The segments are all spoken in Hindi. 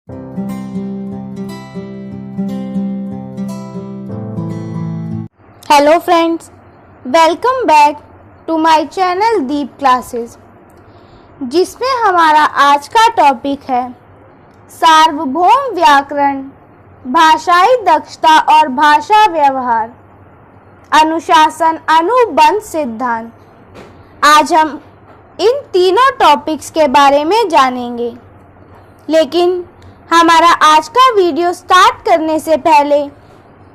Hello friends, welcome back to my channel Deep classes, जिसमें हमारा आज का टॉपिक है सार्वभौम व्याकरण, भाषाई दक्षता और भाषा व्यवहार, अनुशासन, अनुबंध, सिद्धांत। आज हम इन तीनों टॉपिक्स के बारे में जानेंगे। लेकिन हमारा आज का वीडियो स्टार्ट करने से पहले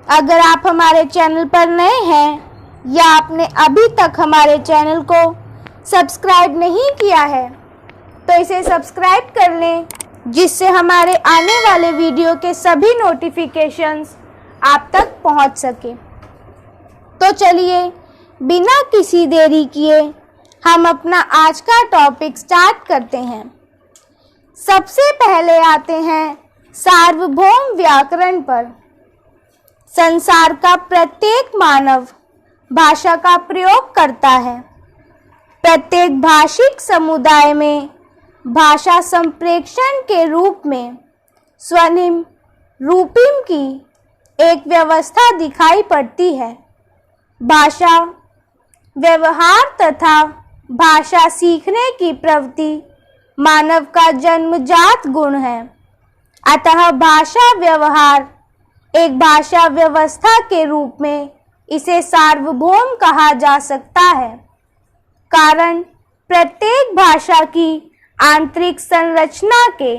अगर आप हमारे चैनल पर नए हैं या आपने अभी तक हमारे चैनल को सब्सक्राइब नहीं किया है तो इसे सब्सक्राइब कर लें, जिससे हमारे आने वाले वीडियो के सभी नोटिफिकेशंस आप तक पहुंच सके। तो चलिए बिना किसी देरी किए हम अपना आज का टॉपिक स्टार्ट करते हैं। सबसे पहले आते हैं सार्वभौम व्याकरण पर। संसार का प्रत्येक मानव भाषा का प्रयोग करता है। प्रत्येक भाषिक समुदाय में भाषा संप्रेषण के रूप में स्वनिम रूपिम की एक व्यवस्था दिखाई पड़ती है। भाषा व्यवहार तथा भाषा सीखने की प्रवृत्ति मानव का जन्मजात गुण है। अतः भाषा व्यवहार एक भाषा व्यवस्था के रूप में इसे सार्वभौम कहा जा सकता है। कारण प्रत्येक भाषा की आंतरिक संरचना के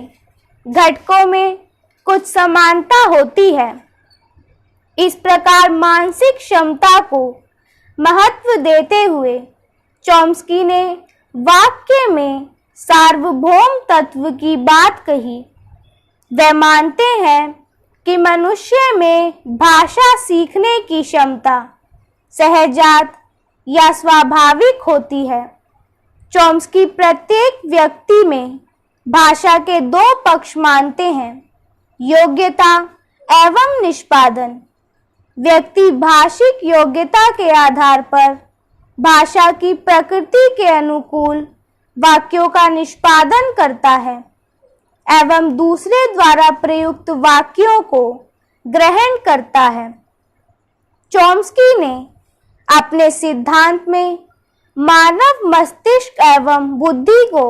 घटकों में कुछ समानता होती है। इस प्रकार मानसिक क्षमता को महत्व देते हुए चॉम्स्की ने वाक्य में सार्वभौम तत्व की बात कही। वे मानते हैं कि मनुष्य में भाषा सीखने की क्षमता सहजात या स्वाभाविक होती है। चॉम्स्की प्रत्येक व्यक्ति में भाषा के दो पक्ष मानते हैं, योग्यता एवं निष्पादन। व्यक्ति भाषिक योग्यता के आधार पर भाषा की प्रकृति के अनुकूल वाक्यों का निष्पादन करता है एवं दूसरे द्वारा प्रयुक्त वाक्यों को ग्रहण करता है। चॉम्स्की ने अपने सिद्धांत में मानव मस्तिष्क एवं बुद्धि को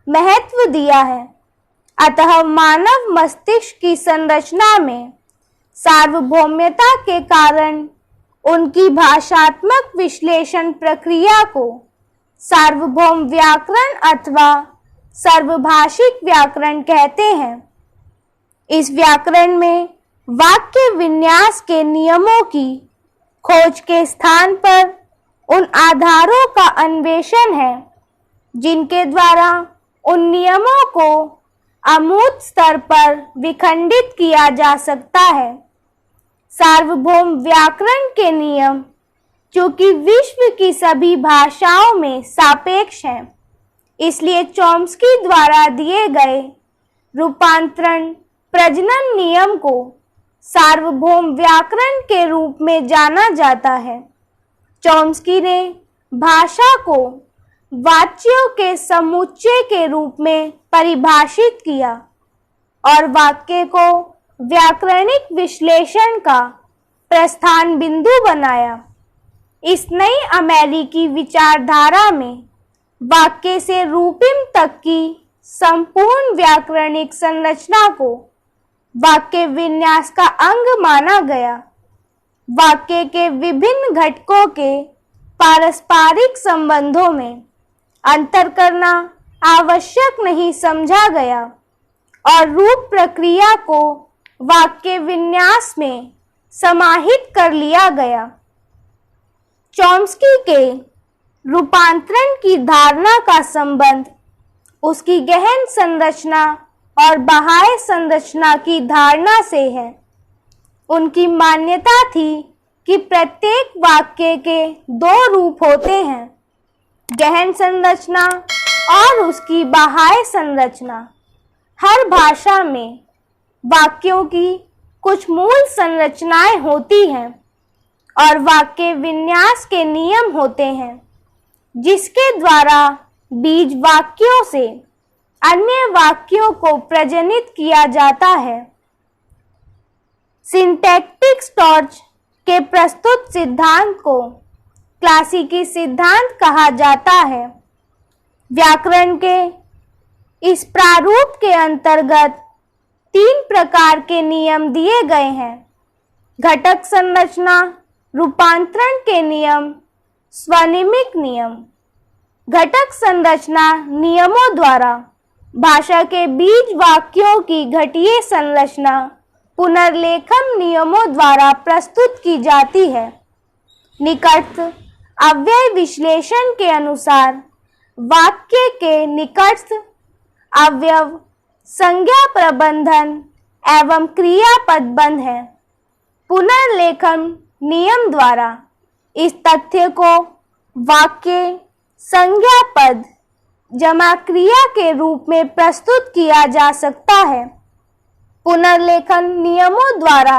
महत्व दिया है। अतः मानव मस्तिष्क की संरचना में सार्वभौम्यता के कारण उनकी भाषात्मक विश्लेषण प्रक्रिया को सार्वभौम व्याकरण अथवा सर्वभाषिक व्याकरण कहते हैं। इस व्याकरण में वाक्य विन्यास के नियमों की खोज के स्थान पर उन आधारों का अन्वेषण है जिनके द्वारा उन नियमों को अमूर्त स्तर पर विखंडित किया जा सकता है। सार्वभौम व्याकरण के नियम चूंकि विश्व की सभी भाषाओं में सापेक्ष हैं, इसलिए चॉम्स्की द्वारा दिए गए रूपांतरण प्रजनन नियम को सार्वभौम व्याकरण के रूप में जाना जाता है। चॉम्स्की ने भाषा को वाच्यों के समुच्चय के रूप में परिभाषित किया और वाक्य को व्याकरणिक विश्लेषण का प्रस्थान बिंदु बनाया। इस नई अमेरिकी विचारधारा में वाक्य से रूपिम तक की संपूर्ण व्याकरणिक संरचना को वाक्य विन्यास का अंग माना गया। वाक्य के विभिन्न घटकों के पारस्परिक संबंधों में अंतर करना आवश्यक नहीं समझा गया और रूप प्रक्रिया को वाक्य विन्यास में समाहित कर लिया गया। चॉम्स्की के रूपांतरण की धारणा का संबंध उसकी गहन संरचना और बाह्य संरचना की धारणा से है। उनकी मान्यता थी कि प्रत्येक वाक्य के दो रूप होते हैं, गहन संरचना और उसकी बाह्य संरचना। हर भाषा में वाक्यों की कुछ मूल संरचनाएं होती हैं और वाक्य विन्यास के नियम होते हैं, जिसके द्वारा बीज वाक्यों से अन्य वाक्यों को प्रजनित किया जाता है। सिंटैक्टिक टॉर्च के प्रस्तुत सिद्धांत को क्लासिकी सिद्धांत कहा जाता है। व्याकरण के इस प्रारूप के अंतर्गत 3 प्रकार के नियम दिए गए हैं: घटक संरचना, रूपांतरण के नियम, स्वनिमिक नियम। घटक संरचना नियमों द्वारा भाषा के बीज वाक्यों की घटीय संरचना पुनर्लेखन नियमों द्वारा प्रस्तुत की जाती है। निकटस्थ अव्यय विश्लेषण के अनुसार वाक्य के निकटस्थ अवयव संज्ञा प्रबंधन एवं क्रियापदबंध है। पुनर्लेखन नियम द्वारा इस तथ्य को वाक्य संज्ञा पद जमा क्रिया के रूप में प्रस्तुत किया जा सकता है। पुनर्लेखन नियमों द्वारा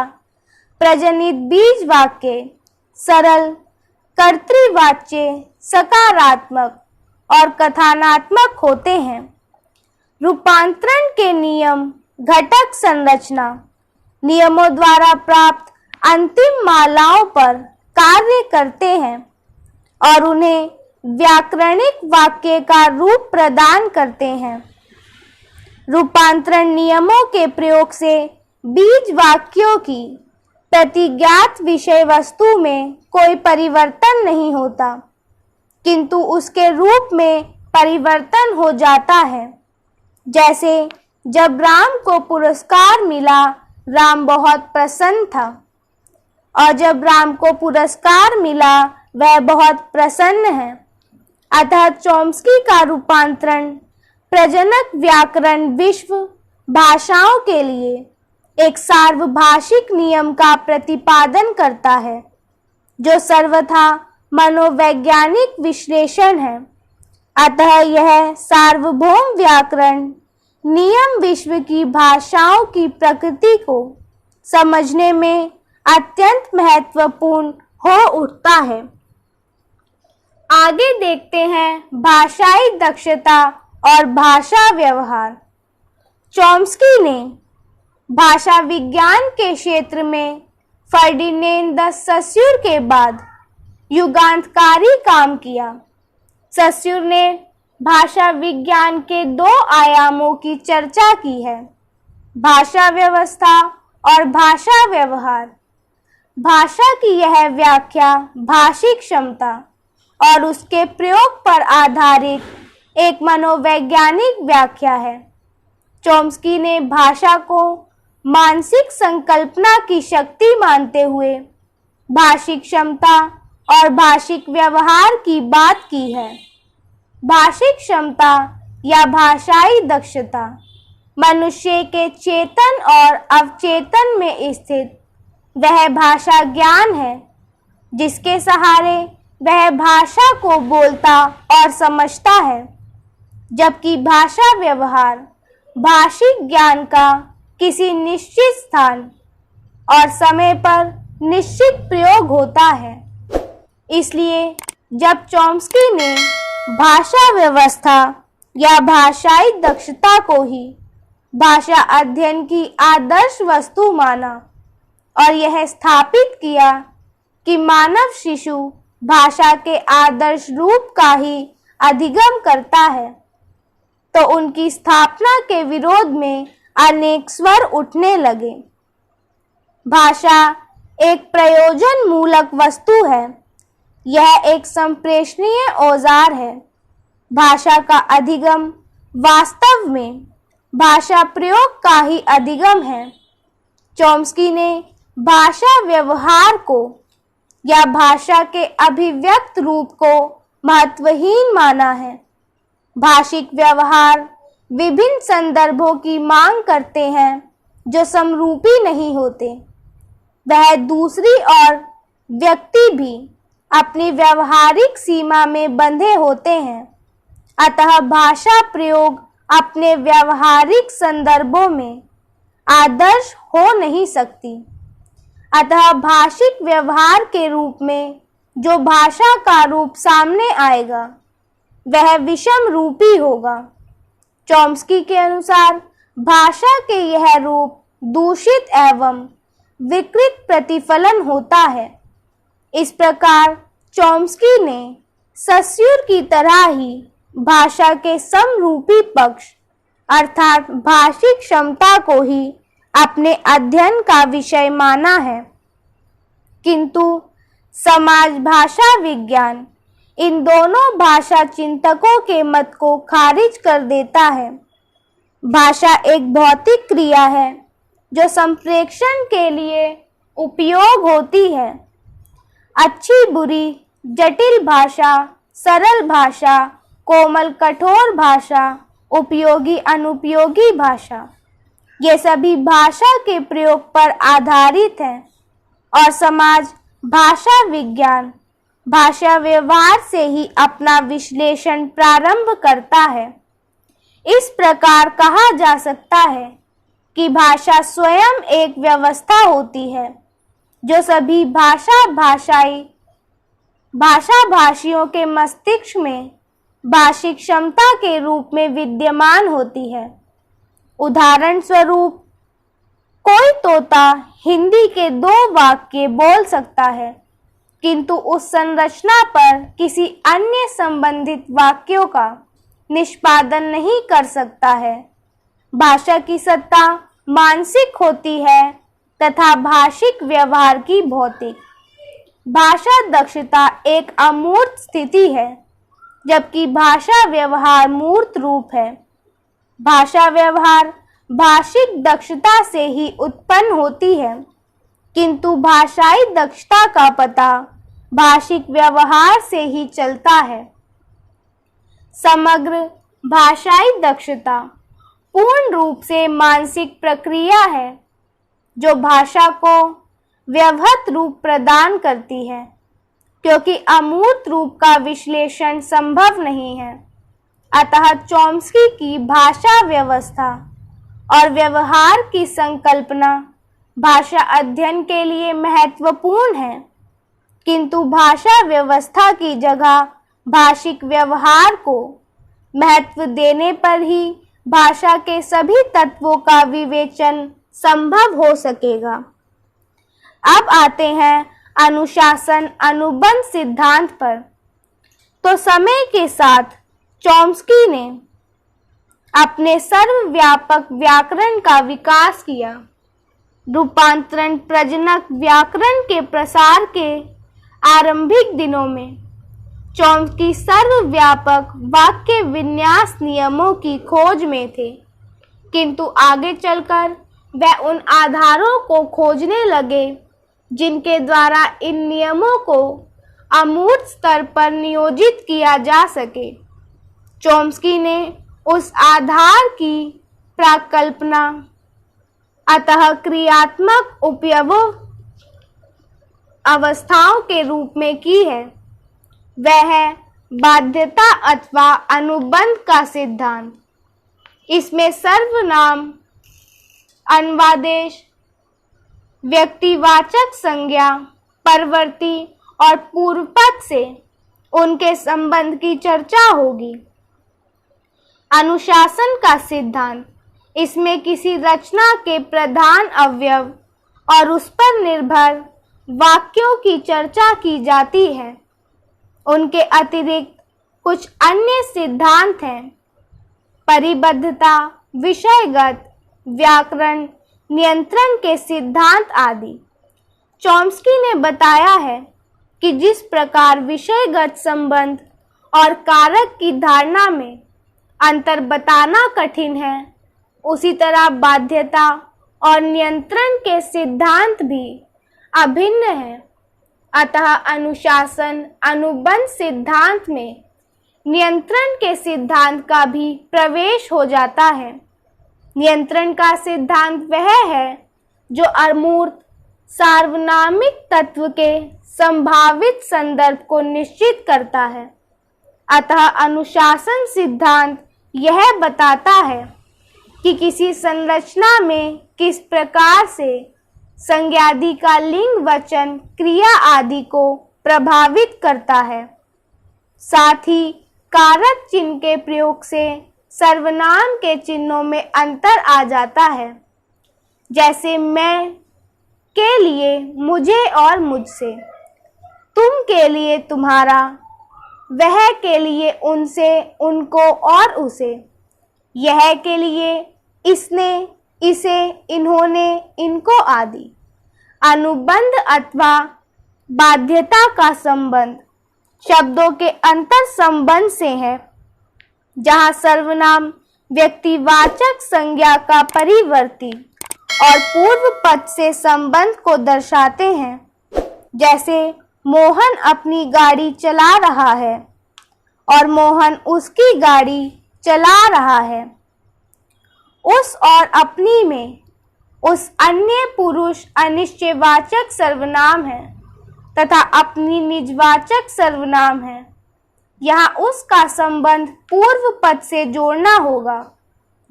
प्रजनित बीज वाक्य सरल, कर्तृवाच्य, सकारात्मक और कथनात्मक होते हैं। रूपांतरण के नियम घटक संरचना नियमों द्वारा प्राप्त अंतिम मालाओं पर कार्य करते हैं और उन्हें व्याकरणिक वाक्य का रूप प्रदान करते हैं। रूपांतरण नियमों के प्रयोग से बीज वाक्यों की प्रतिज्ञात विषय वस्तु में कोई परिवर्तन नहीं होता, किंतु उसके रूप में परिवर्तन हो जाता है। जैसे जब राम को पुरस्कार मिला, राम बहुत प्रसन्न था, और जब राम को पुरस्कार मिला वह बहुत प्रसन्न है। अतः चॉम्स्की का रूपांतरण प्रजनक व्याकरण विश्व भाषाओं के लिए एक सार्वभाषिक नियम का प्रतिपादन करता है, जो सर्वथा मनोवैज्ञानिक विश्लेषण है। अतः यह सार्वभौम व्याकरण नियम विश्व की भाषाओं की प्रकृति को समझने में अत्यंत महत्वपूर्ण हो उठता है। आगे देखते हैं भाषाई दक्षता और भाषा व्यवहार। चॉम्स्की ने भाषा विज्ञान के क्षेत्र में फर्डिनेंड द सस्यूर के बाद युगांतकारी काम किया। सस्यूर ने भाषा विज्ञान के 2 आयामों की चर्चा की है: भाषा व्यवस्था और भाषा व्यवहार। भाषा की यह व्याख्या भाषिक क्षमता और उसके प्रयोग पर आधारित एक मनोवैज्ञानिक व्याख्या है। चॉम्स्की ने भाषा को मानसिक संकल्पना की शक्ति मानते हुए भाषिक क्षमता और भाषिक व्यवहार की बात की है। भाषिक क्षमता या भाषाई दक्षता मनुष्य के चेतन और अवचेतन में स्थित वह भाषा ज्ञान है जिसके सहारे वह भाषा को बोलता और समझता है, जबकि भाषा व्यवहार भाषिक ज्ञान का किसी निश्चित स्थान और समय पर निश्चित प्रयोग होता है। इसलिए जब चॉम्स्की ने भाषा व्यवस्था या भाषाई दक्षता को ही भाषा अध्ययन की आदर्श वस्तु माना और यह स्थापित किया कि मानव शिशु भाषा के आदर्श रूप का ही अधिगम करता है, तो उनकी स्थापना के विरोध में अनेक स्वर उठने लगे। भाषा एक प्रयोजन मूलक वस्तु है। यह एक संप्रेषणीय औजार है। भाषा का अधिगम वास्तव में भाषा प्रयोग का ही अधिगम है। चॉम्स्की ने भाषा व्यवहार को या भाषा के अभिव्यक्त रूप को महत्वहीन माना है। भाषिक व्यवहार विभिन्न संदर्भों की मांग करते हैं जो समरूपी नहीं होते। वह दूसरी ओर व्यक्ति भी अपनी व्यवहारिक सीमा में बंधे होते हैं। अतः भाषा प्रयोग अपने व्यवहारिक संदर्भों में आदर्श हो नहीं सकती। अतः भाषिक व्यवहार के रूप में जो भाषा का रूप सामने आएगा वह विषम रूपी होगा। चॉम्स्की के अनुसार भाषा के यह रूप दूषित एवं विकृत प्रतिफलन होता है। इस प्रकार चॉम्स्की ने सस्युर की तरह ही भाषा के समरूपी पक्ष अर्थात भाषिक क्षमता को ही अपने अध्ययन का विषय माना है, किंतु समाज भाषा विज्ञान इन दोनों भाषा चिंतकों के मत को खारिज कर देता है। भाषा एक भौतिक क्रिया है जो संप्रेषण के लिए उपयोग होती है। अच्छी बुरी, जटिल भाषा, सरल भाषा, कोमल कठोर भाषा, उपयोगी अनुपयोगी भाषा, ये सभी भाषा के प्रयोग पर आधारित है और समाज भाषा विज्ञान भाषा व्यवहार से ही अपना विश्लेषण प्रारंभ करता है। इस प्रकार कहा जा सकता है कि भाषा स्वयं एक व्यवस्था होती है जो सभी भाषाभाषियों के मस्तिष्क में भाषिक क्षमता के रूप में विद्यमान होती है। उदाहरण स्वरूप, कोई तोता हिंदी के 2 वाक्य बोल सकता है, किंतु उस संरचना पर किसी अन्य संबंधित वाक्यों का निष्पादन नहीं कर सकता है। भाषा की सत्ता मानसिक होती है तथा भाषिक व्यवहार की भौतिक। भाषा दक्षता एक अमूर्त स्थिति है, जबकि भाषा व्यवहार मूर्त रूप है। भाषा व्यवहार भाषिक दक्षता से ही उत्पन्न होती है, किंतु भाषाई दक्षता का पता भाषिक व्यवहार से ही चलता है। समग्र भाषाई दक्षता पूर्ण रूप से मानसिक प्रक्रिया है जो भाषा को व्यवहत रूप प्रदान करती है, क्योंकि अमूर्त रूप का विश्लेषण संभव नहीं है। अतः चॉम्स्की की भाषा व्यवस्था और व्यवहार की संकल्पना भाषा अध्ययन के लिए महत्वपूर्ण है, किंतु भाषा व्यवस्था की जगह भाषिक व्यवहार को महत्व देने पर ही भाषा के सभी तत्वों का विवेचन संभव हो सकेगा। अब आते हैं अनुशासन अनुबंध सिद्धांत पर। तो समय के साथ चॉम्स्की ने अपने सर्वव्यापक व्याकरण का विकास किया। रूपांतरण प्रजनक व्याकरण के प्रसार के आरंभिक दिनों में चॉम्स्की सर्वव्यापक वाक्य विन्यास नियमों की खोज में थे, किंतु आगे चलकर वह उन आधारों को खोजने लगे जिनके द्वारा इन नियमों को अमूर्त स्तर पर नियोजित किया जा सके। चॉम्स्की ने उस आधार की प्राकल्पना अतः क्रियात्मक उपयवों अवस्थाओं के रूप में की है। वह है बाध्यता अथवा अनुबंध का सिद्धांत। इसमें सर्वनाम, अन्वादेश, व्यक्तिवाचक संज्ञा, परवर्ती और पूर्वपद से उनके संबंध की चर्चा होगी। अनुशासन का सिद्धांत, इसमें किसी रचना के प्रधान अवयव और उस पर निर्भर वाक्यों की चर्चा की जाती है। उनके अतिरिक्त कुछ अन्य सिद्धांत हैं, परिबद्धता, विषयगत, व्याकरण, नियंत्रण के सिद्धांत आदि। चॉम्स्की ने बताया है कि जिस प्रकार विषयगत संबंध और कारक की धारणा में अंतर बताना कठिन है, उसी तरह बाध्यता और नियंत्रण के सिद्धांत भी अभिन्न है। अतः अनुशासन अनुबंध सिद्धांत में नियंत्रण के सिद्धांत का भी प्रवेश हो जाता है। नियंत्रण का सिद्धांत वह है जो अमूर्त सार्वनामिक तत्व के संभावित संदर्भ को निश्चित करता है। अतः अनुशासन सिद्धांत यह बताता है कि किसी संरचना में किस प्रकार से संज्ञादि का लिंग, वचन, क्रिया आदि को प्रभावित करता है। साथ ही कारक चिन्ह के प्रयोग से सर्वनाम के चिन्हों में अंतर आ जाता है, जैसे मैं के लिए मुझे और मुझसे, तुम के लिए तुम्हारा, वह के लिए उनसे उनको और उसे, यह के लिए इसने इसे इन्होंने इनको आदि। अनुबंध अथवा बाध्यता का संबंध शब्दों के अंतर संबंध से है, जहाँ सर्वनाम व्यक्तिवाचक संज्ञा का परिवर्ती और पूर्व पद से संबंध को दर्शाते हैं, जैसे मोहन अपनी गाड़ी चला रहा है और मोहन उसकी गाड़ी चला रहा है। उस और अपनी में उस अन्य पुरुष अनिश्चयवाचक सर्वनाम है तथा अपनी निजवाचक सर्वनाम है। यहाँ उस का संबंध पूर्व पद से जोड़ना होगा,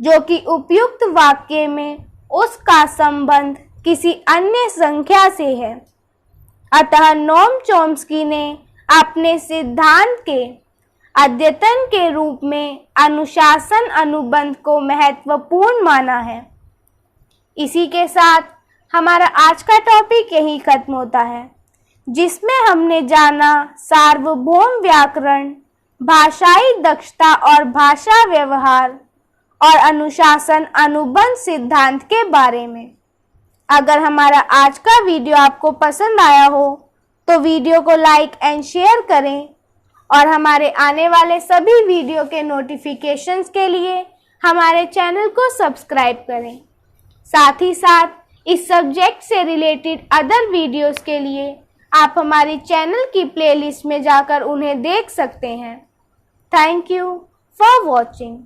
जो कि उपयुक्त वाक्य में उस का संबंध किसी अन्य संख्या से है। अतः नोम चॉम्स्की ने अपने सिद्धांत के अद्यतन के रूप में अनुशासन अनुबंध को महत्वपूर्ण माना है। इसी के साथ हमारा आज का टॉपिक यही खत्म होता है, जिसमें हमने जाना सार्वभौम व्याकरण, भाषाई दक्षता और भाषा व्यवहार और अनुशासन अनुबंध सिद्धांत के बारे में। अगर हमारा आज का वीडियो आपको पसंद आया हो तो वीडियो को लाइक एंड शेयर करें और हमारे आने वाले सभी वीडियो के नोटिफिकेशंस के लिए हमारे चैनल को सब्सक्राइब करें। साथ ही साथ इस सब्जेक्ट से रिलेटेड अदर वीडियोस के लिए आप हमारी चैनल की प्लेलिस्ट में जाकर उन्हें देख सकते हैं। Thank you for watching.